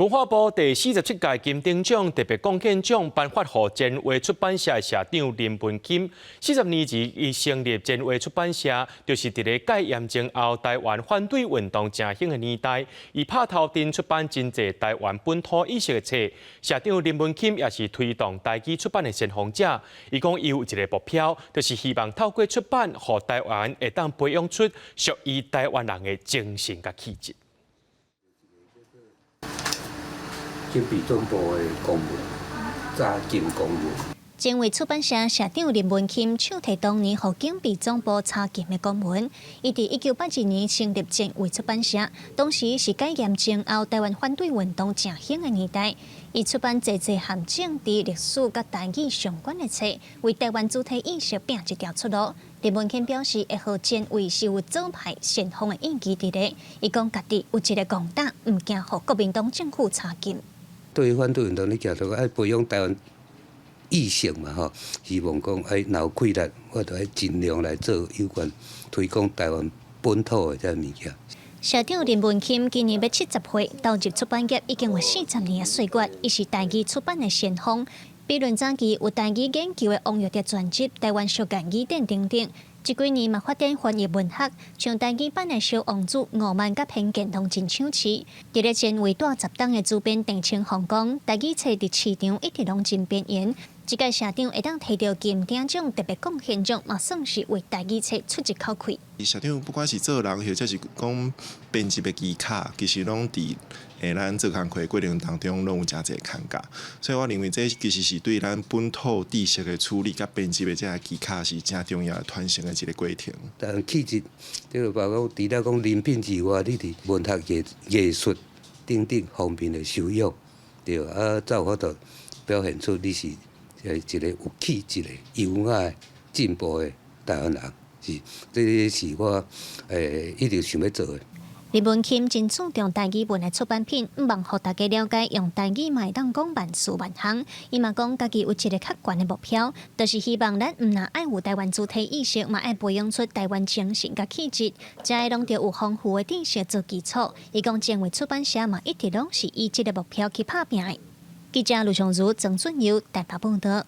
文化部第47届金鼎奖特别贡献奖颁发予前卫出版社的社长林文钦。40年前，伊成立前卫出版社，就是伫咧戒严前后台湾反对运动正兴的年代，伊拍头阵出版真侪台湾本土意识的册。社长林文钦也是推动台语出版的先锋者。伊讲，伊有一个目标，就是希望透过出版，予台湾会当培养出属于台湾人的精神甲气质。 金笔总部的公文，早金公文。前卫出版社社长林文钦手提当年互警备总部查禁的公文，伊伫1982年成立前卫出版社，当时是戒严前后台湾反对运动正兴的年代。伊出版侪含政治、历史甲台语相关的册，为台湾主体意识拼一条出路。林文钦表示，会互前卫是有左派先锋的印记伫咧。伊讲家己有一个共党，毋惊互国民党政府查禁。 对于反对运动，你行到爱培养台湾意识嘛吼，希望讲若有气力，我就爱尽量来做有关推广台湾本土的这物件。社长林文钦今年要70岁，投入出版业已经有40年的岁月，伊是台语出版的先锋。比论早期有台语研究的王玉蝶专辑、台湾俗谚语典等等。 这几年嘛发展翻译文学，像台语版的《小王子》、《傲慢甲偏见》同真抢市。伫咧前卫大10档的主编郑清宏讲，台语册伫市场一直拢真边缘。这届社长会当摕到金鼎奖特别贡献奖，嘛算是为台语册出一口气。社长不管是做人，或者是讲编辑的技巧，其实拢伫咱做工课过程当中拢有真侪看价，所以我认为这其实是对咱本土知识的处理甲编辑的这个技巧是真重要的传承的一个过程。但气质，这个包括除了讲人品之外，你伫文学艺术等等方面的修养，对啊，才有法度表现出你是一个有气质的、优雅、进步的台湾人。是，这是我一直想要做的。 林文钦真注重台语文的出版品，毋望互大家了解用台语嘛会当讲万事万行。伊嘛讲家己有一个较悬的目标，就是希望咱毋但爱有台湾主体意识，嘛爱培养出台湾精神甲气质，才会拢着有丰富的知识做基础。伊讲前卫出版社嘛一直拢是以这个目标去打拼的。记者卢尚如、曾俊尧台北报道。